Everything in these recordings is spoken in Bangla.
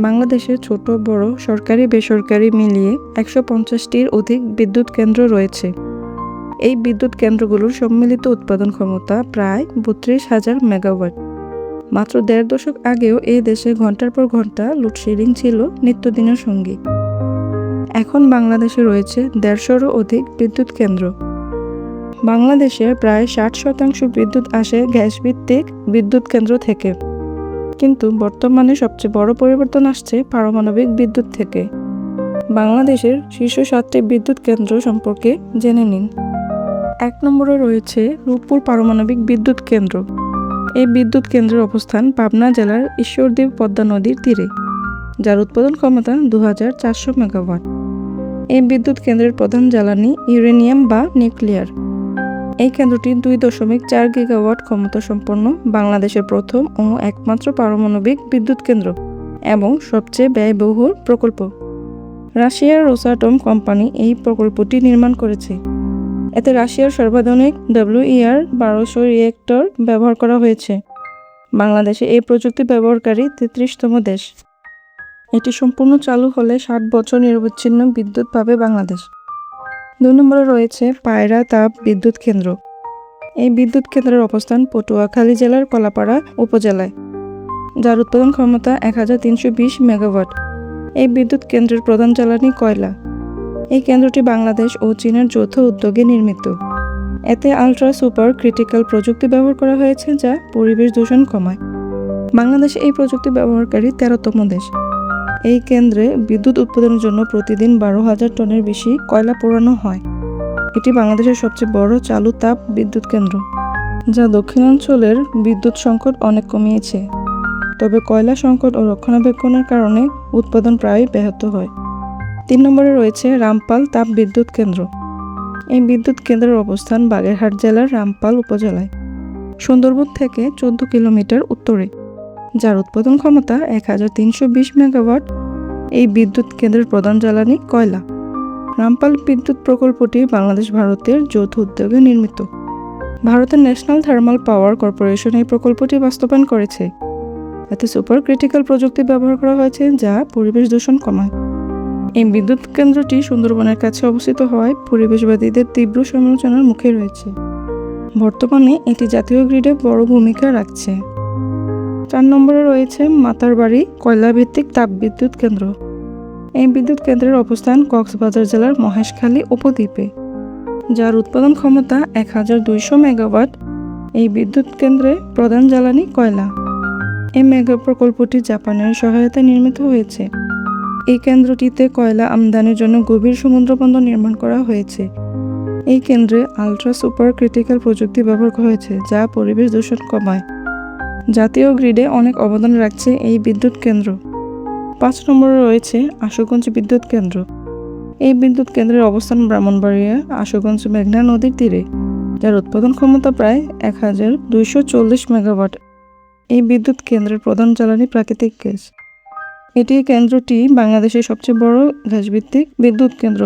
বাংলাদেশে ছোট বড় সরকারি বেসরকারি মিলিয়ে ১৫০টির অধিক বিদ্যুৎ কেন্দ্র রয়েছে। এই বিদ্যুৎ কেন্দ্রগুলোর সম্মিলিত উৎপাদন ক্ষমতা প্রায় ৩২,০০০ মেগাওয়াট। মাত্র ১.৫ দশক আগেও এ দেশে ঘন্টার পর ঘন্টা লোডশেডিং ছিল নিত্যদিনের সঙ্গী। এখন বাংলাদেশে রয়েছে ১৫০রও অধিক বিদ্যুৎ কেন্দ্র। বাংলাদেশের প্রায় ৬০% বিদ্যুৎ আসে গ্যাসভিত্তিক বিদ্যুৎ কেন্দ্র থেকে। কিন্তু বর্তমানে সবচেয়ে বড় পরিবর্তন আসছে পারমাণবিক বিদ্যুৎ থেকে। বাংলাদেশের শীর্ষ ৭টি বিদ্যুৎ কেন্দ্র সম্পর্কে জেনে নিন। ১ নম্বরে রয়েছে রূপপুর পারমাণবিক বিদ্যুৎ কেন্দ্র। এই বিদ্যুৎ কেন্দ্রের অবস্থান পাবনা জেলার ঈশ্বরদী পদ্মা নদীর তীরে, যার উৎপাদন ক্ষমতা ২,৪০০ মেগাওয়াট। এই বিদ্যুৎ কেন্দ্রের প্রধান জ্বালানি ইউরেনিয়াম বা নিউক্লিয়ার। এই কেন্দ্রটি ২.৪ গিগাওয়াট ক্ষমতা সম্পন্ন বাংলাদেশের প্রথম ও একমাত্র পারমাণবিক বিদ্যুৎ কেন্দ্র এবং সবচেয়ে ব্যয়বহুল প্রকল্প। রাশিয়ার রোসাটম কোম্পানি এই প্রকল্পটি নির্মাণ করেছে। এতে রাশিয়ার সর্বাধুনিক WER-১২০০ রিয়েক্টর ব্যবহার করা হয়েছে। বাংলাদেশে এই প্রযুক্তি ব্যবহারকারী ৩৩তম দেশ। এটি সম্পূর্ণ চালু হলে ৬০ বছর নিরবচ্ছিন্ন বিদ্যুৎ পাবে বাংলাদেশ। ২ নম্বরে রয়েছে পায়রা তাপ বিদ্যুৎ কেন্দ্র। এই বিদ্যুৎ কেন্দ্রের অবস্থান পটুয়াখালী জেলার কলাপাড়া উপজেলায়, যার উৎপাদন ক্ষমতা ১,৩২০ মেগাওয়াট। এই বিদ্যুৎ কেন্দ্রের প্রধান জ্বালানি কয়লা। এই কেন্দ্রটি বাংলাদেশ ও চীনের যৌথ উদ্যোগে নির্মিত। এতে আলট্রা সুপার ক্রিটিক্যাল প্রযুক্তি ব্যবহার করা হয়েছে, যা পরিবেশ দূষণ কমায়। বাংলাদেশ এই প্রযুক্তি ব্যবহারকারী ১৩তম দেশ। এই কেন্দ্রে বিদ্যুৎ উৎপাদনের জন্য প্রতিদিন ১২,০০০ টনের বেশি কয়লা পোড়ানো হয়। এটি বাংলাদেশের সবচেয়ে বড় চালু তাপ বিদ্যুৎ কেন্দ্র, যা দক্ষিণাঞ্চলের বিদ্যুৎ সংকট অনেক কমিয়েছে। তবে কয়লা সংকট ও রক্ষণাবেক্ষণের কারণে উৎপাদন প্রায়ই ব্যাহত হয়। ৩ নম্বরে রয়েছে রামপাল তাপ বিদ্যুৎ কেন্দ্র। এই বিদ্যুৎ কেন্দ্রের অবস্থান বাগেরহাট জেলার রামপাল উপজেলায়, সুন্দরবন থেকে ১৪ কিলোমিটার উত্তরে, যার উৎপাদন ক্ষমতা ১,৩২০ মেগাওয়াট। এই বিদ্যুৎ কেন্দ্রের প্রধান জ্বালানি কয়লা। রামপাল বিদ্যুৎ প্রকল্পটি বাংলাদেশ ভারতের যৌথ উদ্যোগে নির্মিত। ভারতের ন্যাশনাল থার্মাল পাওয়ার কর্পোরেশন এই প্রকল্পটি বাস্তবায়ন করেছে। এতে সুপার ক্রিটিক্যাল প্রযুক্তি ব্যবহার করা হয়েছে, যা পরিবেশ দূষণ কমায়। এই বিদ্যুৎ কেন্দ্রটি সুন্দরবনের কাছে অবস্থিত হওয়ায় পরিবেশবাদীদের তীব্র সমালোচনার মুখে রয়েছে। বর্তমানে এটি জাতীয় গ্রিডে বড় ভূমিকা রাখছে। ৪ নম্বরে রয়েছে মাতারবাড়ি কয়লাভিত্তিক তাপবিদ্যুৎ কেন্দ্র। এই বিদ্যুৎ কেন্দ্রের অবস্থান কক্সবাজার জেলার মহেশখালী উপদ্বীপে, যার উৎপাদন ক্ষমতা ১,২০০ মেগাওয়াট। এই বিদ্যুৎ কেন্দ্রে প্রধান জ্বালানি কয়লা। এই মেগা প্রকল্পটি জাপানের সহায়তায় নির্মিত হয়েছে। এই কেন্দ্রটিতে কয়লা আমদানির জন্য গভীর সমুদ্রবন্দর নির্মাণ করা হয়েছে। এই কেন্দ্রে আলট্রা সুপার ক্রিটিক্যাল প্রযুক্তি ব্যবহার করা হয়েছে, যা পরিবেশ দূষণ কমায়। জাতীয় গ্রিডে অনেক অবদান রাখছে এই বিদ্যুৎ কেন্দ্র। ৫ নম্বরে রয়েছে আশুগঞ্জ বিদ্যুৎ কেন্দ্র। এই বিদ্যুৎ কেন্দ্রের অবস্থান ব্রাহ্মণবাড়িয়া আশুগঞ্জ মেঘনা নদীর তীরে, যার উৎপাদন ক্ষমতা প্রায় ১,২৪০ মেগাওয়াট। এই বিদ্যুৎ কেন্দ্রের প্রধান জ্বালানি প্রাকৃতিক গ্যাস। কেন্দ্রটি বাংলাদেশের সবচেয়ে বড় গ্যাসভিত্তিক বিদ্যুৎ কেন্দ্র,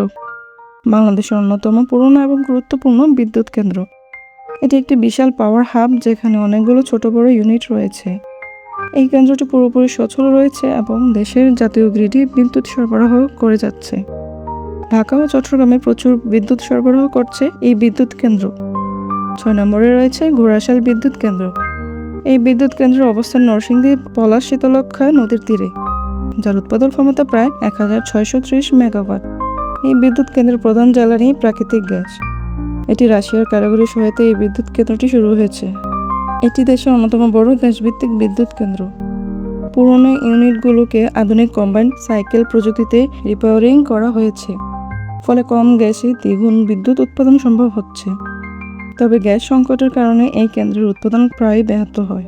বাংলাদেশের অন্যতম পুরনো এবং গুরুত্বপূর্ণ বিদ্যুৎ কেন্দ্র। এটি একটি বিশাল পাওয়ার হাব, যেখানে অনেকগুলো ছোট বড় ইউনিট রয়েছে। এই কেন্দ্রটি পুরোপুরি সচল রয়েছে এবং দেশের জাতীয় গ্রিডে বিদ্যুৎ সরবরাহ করে যাচ্ছে। ঢাকা ও চট্টগ্রামে প্রচুর বিদ্যুৎ সরবরাহ করছে এই বিদ্যুৎ কেন্দ্র। ৬ নম্বরে রয়েছে ঘোড়াশাল বিদ্যুৎ কেন্দ্র। এই বিদ্যুৎ কেন্দ্রের অবস্থান নরসিংদী পলাশ শীতলক্ষ্যা নদীর তীরে, যার উৎপাদন ক্ষমতা প্রায় ১,৬৩০ মেগাওয়াট। এই বিদ্যুৎ কেন্দ্রের প্রধান জ্বালানি প্রাকৃতিক গ্যাস। এটি রাশিয়ার কারিগরি সহায়তায় এই বিদ্যুৎ কেন্দ্রটি শুরু হয়েছে। এটি দেশের অন্যতম বড় গ্যাসভিত্তিক বিদ্যুৎ কেন্দ্র। পুরনো ইউনিটগুলোকে আধুনিক কম্বাইন্ড সাইকেল প্রযুক্তিতে রিপাওয়ারিং করা হয়েছে, ফলে কম গ্যাসে দ্বিগুণ বিদ্যুৎ উৎপাদন সম্ভব হচ্ছে। তবে গ্যাস সংকটের কারণে এই কেন্দ্রের উৎপাদন প্রায় ব্যাহত হয়।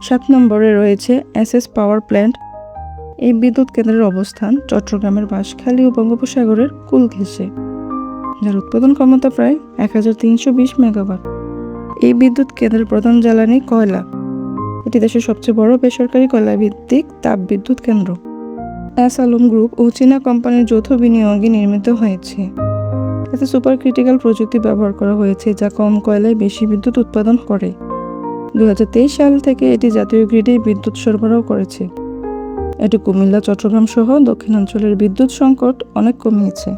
৭ নম্বরে রয়েছে এসএস পাওয়ার প্ল্যান্ট। এই বিদ্যুৎ কেন্দ্রের অবস্থান চট্টগ্রামের বাঁশখালী ও বঙ্গোপসাগরের কূল ঘেঁষে, যার উৎপাদন ক্ষমতা প্রায় ১,৩২০ মেগাওয়াট। এই বিদ্যুৎ কেন্দ্রের প্রধান জ্বালানি কয়লা। এটি দেশের সবচেয়ে বড় বেসরকারি কয়লাভিত্তিক তাপ বিদ্যুৎ কেন্দ্র। এস আলম গ্রুপ ও চীনা কোম্পানির যৌথ বিনিয়োগে নির্মিত হয়েছে। এতে সুপার ক্রিটিক্যাল প্রযুক্তি ব্যবহার করা হয়েছে, যা কম কয়লায় বেশি বিদ্যুৎ উৎপাদন করে। ২০২৩ সাল থেকে এটি জাতীয় গ্রিডে বিদ্যুৎ সরবরাহ করেছে। এটি কুমিল্লা, চট্টগ্রাম সহ দক্ষিণাঞ্চলের বিদ্যুৎ সংকট অনেক কমিয়েছে।